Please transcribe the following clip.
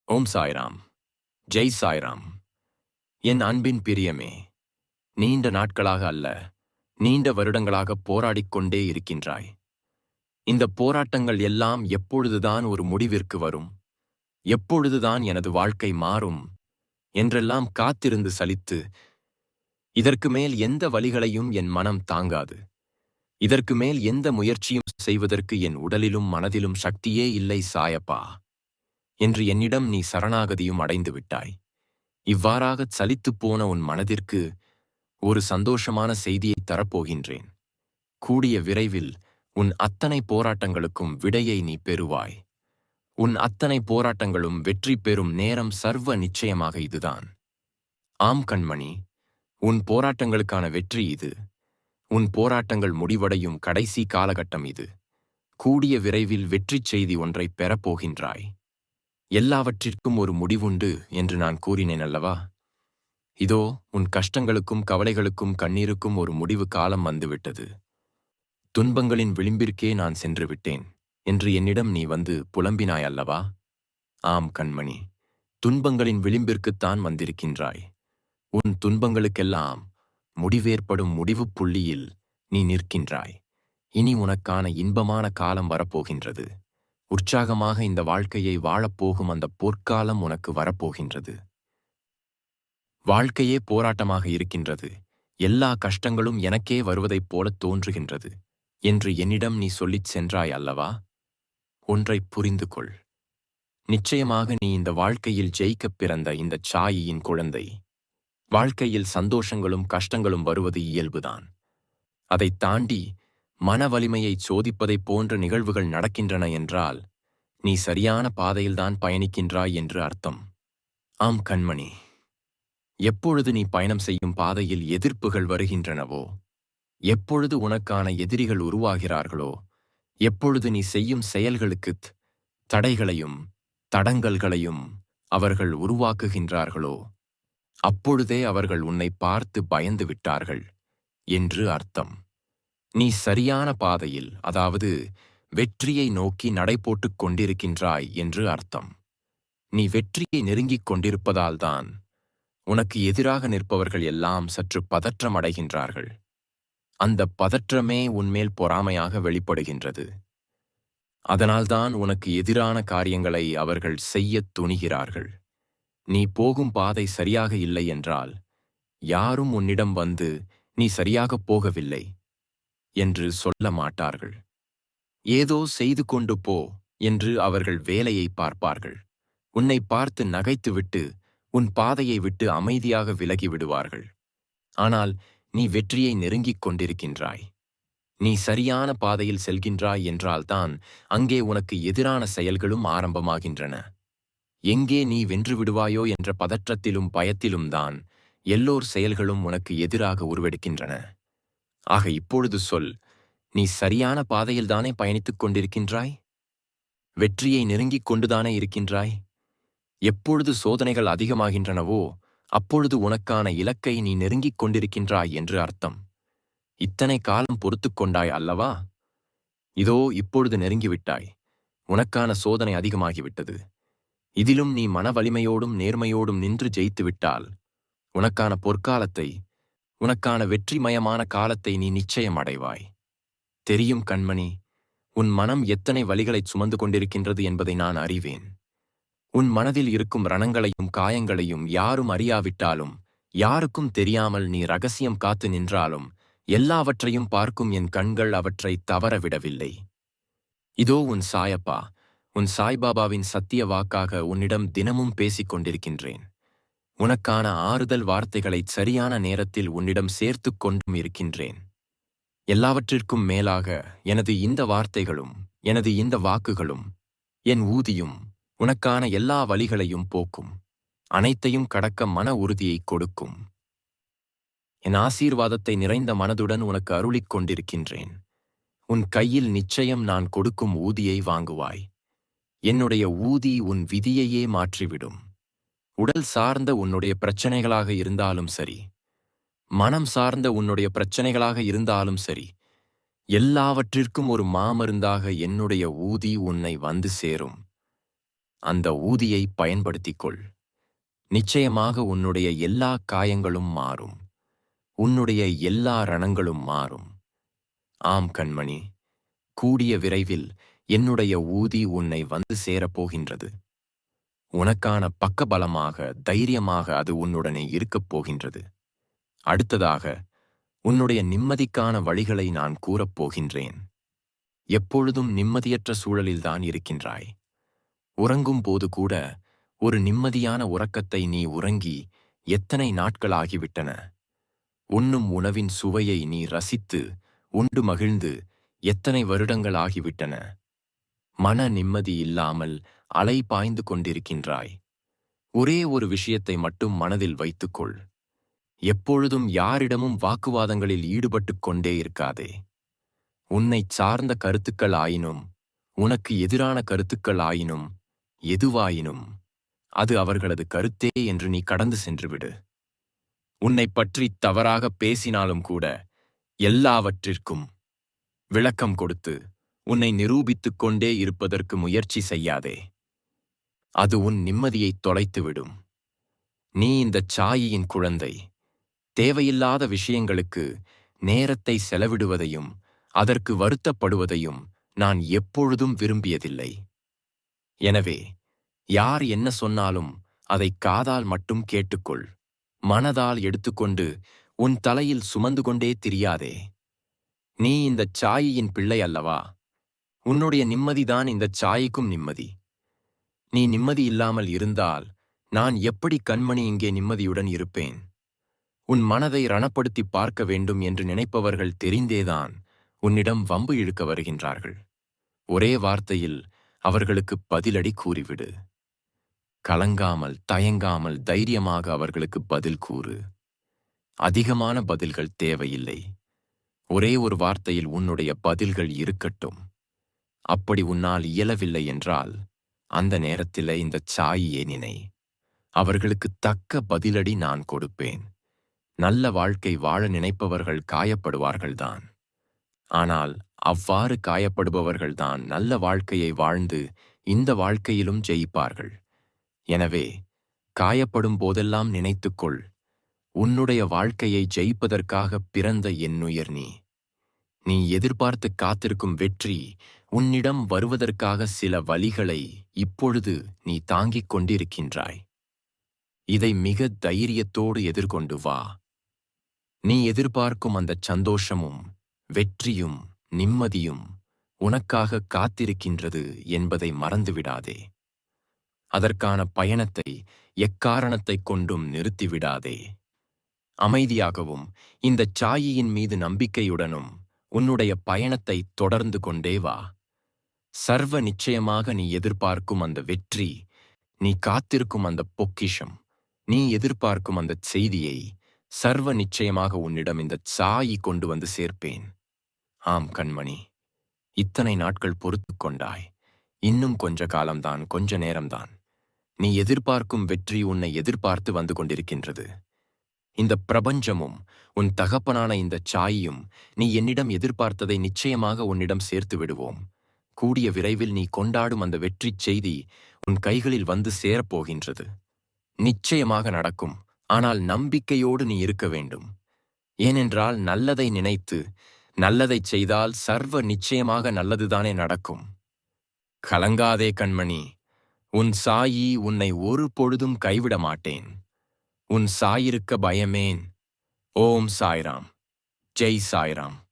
ஓம் சாய்ராம். ஜெய் சாய்ராம். என் அன்பின் பிரியமே, நீண்ட நாட்களாக அல்ல, நீண்ட வருடங்களாக போராடிக் கொண்டே இருக்கின்றாய். இந்த போராட்டங்கள் எல்லாம் எப்பொழுதுதான் ஒரு முடிவிற்கு வரும், எப்பொழுதுதான் எனது வாழ்க்கை மாறும் என்றெல்லாம் காத்திருந்து சலித்து, இதற்கு மேல் எந்த வலிகளையும் என் மனம் தாங்காது, இதற்கு மேல் எந்த முயற்சியும் செய்வதற்கு என் உடலிலும் மனதிலும் சக்தியே இல்லை சாயப்பா என்று என்னிடம் நீ சரணாகதியும் அடைந்து விட்டாய். இவ்வாறாகச் சலித்துப் போன உன் மனதிற்கு ஒரு சந்தோஷமான செய்தியை தரப்போகின்றேன். கூடிய விரைவில் உன் அத்தனை போராட்டங்களுக்கும் விடையை நீ பெறுவாய். உன் அத்தனை போராட்டங்களும் வெற்றி பெறும் நேரம் சர்வ நிச்சயமாக இதுதான். ஆம் கண்மணி, உன் போராட்டங்களுக்கான வெற்றி இது. உன் போராட்டங்கள் முடிவடையும் கடைசி காலகட்டம் இது. கூடிய விரைவில் வெற்றிச் செய்தி ஒன்றை பெறப்போகின்றாய். எல்லாவற்றிற்கும் ஒரு முடிவுண்டு என்று நான் கூறினேன் அல்லவா? இதோ உன் கஷ்டங்களுக்கும் கவலைகளுக்கும் கண்ணீருக்கும் ஒரு முடிவு காலம் வந்துவிட்டது. துன்பங்களின் விளிம்பிற்கே நான் சென்று விட்டேன் என்று என்னிடம் நீ வந்து புலம்பினாய் அல்லவா? ஆம் கண்மணி, துன்பங்களின் விளிம்பிற்குத்தான் வந்திருக்கின்றாய். உன் துன்பங்களுக்கெல்லாம் முடிவேற்படும் முடிவுப் புள்ளியில் நீ நிற்கின்றாய். இனி உனக்கான இன்பமான காலம் வரப்போகின்றது. உற்சாகமாக இந்த வாழ்க்கையை வாழப்போகும் அந்த பொற்காலம் உனக்கு வரப்போகின்றது. வாழ்க்கையே போராட்டமாக இருக்கின்றது, எல்லா கஷ்டங்களும் எனக்கே வருவதைப் போலத் தோன்றுகின்றது என்று என்னிடம் நீ சொல்லிச் சென்றாய் அல்லவா? ஒன்றைப் புரிந்து கொள். நிச்சயமாக நீ இந்த வாழ்க்கையில் ஜெயிக்கப் பிறந்த இந்த சாயியின் குழந்தை. வாழ்க்கையில் சந்தோஷங்களும் கஷ்டங்களும் வருவது இயல்புதான். அதைத் தாண்டி மன வலிமையை சோதிப்பதைப் போன்ற நிகழ்வுகள் நடக்கின்றன என்றால் நீ சரியான பாதையில்தான் பயணிக்கின்றாய் என்று அர்த்தம். ஆம் கண்மணி, எப்பொழுது நீ பயணம் செய்யும் பாதையில் எதிர்ப்புகள் வருகின்றனவோ, எப்பொழுது உனக்கான எதிரிகள் உருவாகிறார்களோ, எப்பொழுது நீ செய்யும் செயல்களுக்குத் தடைகளையும் தடங்கல்களையும் அவர்கள் உருவாக்குகின்றார்களோ, அப்பொழுதே அவர்கள் உன்னை பார்த்து பயந்து விட்டார்கள் என்று அர்த்தம். நீ சரியான பாதையில், அதாவது வெற்றியை நோக்கி நடைபோட்டுக் கொண்டிருக்கின்றாய் என்று அர்த்தம். நீ வெற்றியை நெருங்கிக் கொண்டிருப்பதால்தான் உனக்கு எதிராக நிற்பவர்கள் எல்லாம் சற்று பதற்றம் அடைகின்றார்கள். அந்த பதற்றமே உன்மேல் பொறாமையாக வெளிப்படுகின்றது. அதனால்தான் உனக்கு எதிரான காரியங்களை அவர்கள் செய்யத் துணிகிறார்கள். நீ போகும் பாதை சரியாக இல்லை என்றால் யாரும் உன்னிடம் வந்து நீ சரியாகப் போகவில்லை என்று சொல்ல மாட்டார்கள். ஏதோ செய்து கொண்டு போ என்று அவர்கள் வேலையை பார்ப்பார்கள். உன்னை பார்த்து நகைத்துவிட்டு உன் பாதையை விட்டு அமைதியாக விலகி விடுவார்கள். ஆனால் நீ வெற்றியை நெருங்கிக் கொண்டிருக்கின்றாய். நீ சரியான பாதையில் செல்கின்றாய் என்றால்தான் அங்கே உனக்கு எதிரான செயல்களும் ஆரம்பமாகின்றன. எங்கே நீ வென்று விடுவாயோ என்ற பதற்றத்திலும் பயத்திலும் தான் எல்லோர் செயல்களும் உனக்கு எதிராக உருவெடுக்கின்றன. ஆக இப்பொழுது சொல், நீ சரியான பாதையில்தானே பயணித்துக் கொண்டிருக்கின்றாய்? வெற்றியை நெருங்கிக் கொண்டுதானே இருக்கின்றாய்? எப்பொழுது சோதனைகள் அதிகமாகின்றனவோ அப்பொழுது உனக்கான இலக்கை நீ நெருங்கிக் கொண்டிருக்கின்றாய் என்று அர்த்தம். இத்தனை காலம் பொறுத்துக் கொண்டாய் அல்லவா? இதோ இப்பொழுது நெருங்கிவிட்டாய். உனக்கான சோதனை அதிகமாகிவிட்டது. இதிலும் நீ மன வலிமையோடும் நேர்மையோடும் நின்று ஜெயித்துவிட்டால் உனக்கான பொற்காலத்தை, உனக்கான வெற்றிமயமான காலத்தை நீ நிச்சயம் அடைவாய். தெரியும் கண்மணி, உன் மனம் எத்தனை வலிகளைச் சுமந்து கொண்டிருக்கின்றது என்பதை நான் அறிவேன். உன் மனதில் இருக்கும் ரணங்களையும் காயங்களையும் யாரும் அறியாவிட்டாலும், யாருக்கும் தெரியாமல் நீ ரகசியம் காத்து நின்றாலும், எல்லாவற்றையும் பார்க்கும் என் கண்கள் அவற்றை தவற விடவில்லை. இதோ உன் சாயப்பா, உன் சாய்பாபாவின் சத்திய வாக்காக உன்னிடம் தினமும் பேசிக் கொண்டிருக்கின்றேன். உனக்கான ஆறுதல் வார்த்தைகளைச் சரியான நேரத்தில் உன்னிடம் சேர்த்துக் கொண்டும் இருக்கின்றேன். எல்லாவற்றிற்கும் மேலாக எனது இந்த வார்த்தைகளும் எனது இந்த வாக்குகளும் என் ஊதியும் உனக்கான எல்லா வலிகளையும் போக்கும், அனைத்தையும் கடக்க மன உறுதியைக் கொடுக்கும். என் ஆசீர்வாதத்தை நிறைந்த மனதுடன் உனக்கு அருளிக் கொண்டிருக்கின்றேன். உன் கையில் நிச்சயம் நான் கொடுக்கும் ஊதியை வாங்குவாய். என்னுடைய ஊதி உன் விதியையே மாற்றிவிடும். உடல் சார்ந்த உன்னுடைய பிரச்சனைகளாக இருந்தாலும் சரி, மனம் சார்ந்த உன்னுடைய பிரச்சனைகளாக இருந்தாலும் சரி, எல்லாவற்றிற்கும் ஒரு மாமருந்தாக என்னுடைய ஊதி உன்னை வந்து சேரும். அந்த ஊதியை பயன்படுத்திக் கொள். நிச்சயமாக உன்னுடைய எல்லா காயங்களும் மாறும். உன்னுடைய எல்லா ரணங்களும் மாறும். ஆம் கண்மணி, கூடிய விரைவில் என்னுடைய ஊதி உன்னை வந்து சேரப்போகின்றது. உனக்கான பக்கபலமாக, தைரியமாக அது உன்னுடனே இருக்கப் போகின்றது. அடுத்ததாக உன்னுடைய நிம்மதிக்கான வழிகளை நான் கூறப்போகின்றேன். எப்பொழுதும் நிம்மதியற்ற சூழலில்தான் இருக்கின்றாய். உறங்கும் போது கூட ஒரு நிம்மதியான உறக்கத்தை நீ உறங்கி எத்தனை நாட்களாகிவிட்டன? உண்ணும் உணவின் சுவையை நீ ரசித்து உண்டு மகிழ்ந்து எத்தனை வருடங்கள் ஆகிவிட்டன? மன நிம்மதி இல்லாமல் அலை பாய்ந்து கொண்டிருக்கின்றாய். ஒரே ஒரு விஷயத்தை மட்டும் மனதில் வைத்துக்கொள். எப்பொழுதும் யாரிடமும் வாக்குவாதங்களில் ஈடுபட்டுக் கொண்டே இருக்காதே. உன்னைச் சார்ந்த கருத்துக்கள் ஆயினும், உனக்கு எதிரான கருத்துக்கள் ஆயினும், எதுவாயினும் அது அவர்களது கருத்தே என்று நீ கடந்து சென்றுவிடு. உன்னைப் பற்றி தவறாகப் பேசினாலும் கூட எல்லாவற்றிற்கும் விளக்கம் கொடுத்து உன்னை நிரூபித்துக் கொண்டே இருப்பதற்கு முயற்சி செய்யாதே. அது உன் நிம்மதியைத் தொலைத்துவிடும். நீ இந்தச் சாயியின் குழந்தை. தேவையில்லாத விஷயங்களுக்கு நேரத்தை செலவிடுவதையும் அதற்கு வருத்தப்படுவதையும் நான் எப்பொழுதும் விரும்பியதில்லை. எனவே யார் என்ன சொன்னாலும் அதை காதால் மட்டும் கேட்டுக்கொள். மனதால் எடுத்துக்கொண்டு உன் தலையில் சுமந்து கொண்டே திரியாதே. நீ இந்தச் சாயியின் பிள்ளை அல்லவா? உன்னுடைய நிம்மதிதான் இந்தச் சாயிக்கும் நிம்மதி. நீ நிம்மதி இல்லாமல் இருந்தால் நான் எப்படி கண்மணி இங்கே நிம்மதியுடன் இருப்பேன்? உன் மனதை ரணப்படுத்தி பார்க்க வேண்டும் என்று நினைப்பவர்கள் தெரிந்தேதான் உன்னிடம் வம்பு இழுக்க வருகின்றார்கள். ஒரே வார்த்தையில் அவர்களுக்கு பதிலடி கூறிவிடு. கலங்காமல், தயங்காமல், தைரியமாக அவர்களுக்கு பதில் கூறு. அதிகமான பதில்கள் தேவையில்லை. ஒரே ஒரு வார்த்தையில் உன்னுடைய பதில்கள் இருக்கட்டும். அப்படி உன்னால் இயலவில்லை என்றால் அந்த நேரத்திலே இந்தச் சாயியே நினை. அவர்களுக்கு தக்க பதிலடி நான் கொடுப்பேன். நல்ல வாழ்க்கை வாழ நினைப்பவர்கள் காயப்படுவார்கள்தான். ஆனால் அவ்வாறு காயப்படுபவர்கள்தான் நல்ல வாழ்க்கையை வாழ்ந்து இந்த வாழ்க்கையிலும் ஜெயிப்பார்கள். எனவே காயப்படும் போதெல்லாம் நினைத்துக்கொள், உன்னுடைய வாழ்க்கையை ஜெயிப்பதற்காக பிறந்த என்னுயிர் நீ. நீ எதிர்பார்த்து காத்திருக்கும் வெற்றி உன்னிடம் வருவதற்காக சில வலிகளை இப்பொழுது நீ தாங்கிக் கொண்டிருக்கின்றாய். இதை மிக தைரியத்தோடு எதிர்கொண்டு வா. நீ எதிர்பார்க்கும் அந்தச் சந்தோஷமும் வெற்றியும் நிம்மதியும் உனக்காக காத்திருக்கின்றது என்பதை மறந்துவிடாதே. அதற்கான பயணத்தை எக்காரணத்தைக் கொண்டும் நிறுத்திவிடாதே. அமைதியாகவும் இந்தச் சாயியின் மீது நம்பிக்கையுடனும் உன்னுடைய பயணத்தை தொடர்ந்து கொண்டே வா. சர்வ நிச்சயமாக நீ எதிர்பார்க்கும் அந்த வெற்றி, நீ காத்திருக்கும் அந்த பொக்கிஷம், நீ எதிர்பார்க்கும் அந்தச் செய்தியை சர்வ நிச்சயமாக உன்னிடம் இந்தச் சாயி கொண்டு வந்து சேர்ப்பேன். ஆம் கண்மணி, இத்தனை நாட்கள் பொறுத்துக் கொண்டாய். இன்னும் கொஞ்ச காலம்தான், கொஞ்ச நேரம்தான். நீ எதிர்பார்க்கும் வெற்றி உன்னை எதிர்பார்த்து வந்து கொண்டிருக்கின்றது. இந்த பிரபஞ்சமும் உன் தகப்பனான இந்தச் சாயியும் நீ என்னிடம் எதிர்பார்த்ததை நிச்சயமாக உன்னிடம் சேர்த்து விடுவோம். கூடிய விரைவில் நீ கொண்டாடும் அந்த வெற்றிச் செய்தி உன் கைகளில் வந்து சேரப்போகின்றது. நிச்சயமாக நடக்கும். ஆனால் நம்பிக்கையோடு நீ இருக்க வேண்டும். ஏனென்றால் நல்லதை நினைத்து நல்லதைச் செய்தால் சர்வ நிச்சயமாக நல்லதுதானே நடக்கும். கலங்காதே கண்மணி, உன் சாயி உன்னை ஒரு பொழுதும் கைவிட மாட்டேன். உன் சாயிருக்க பயமேன். ஓம் சாய்ராம். ஜெய் சாய்ராம்.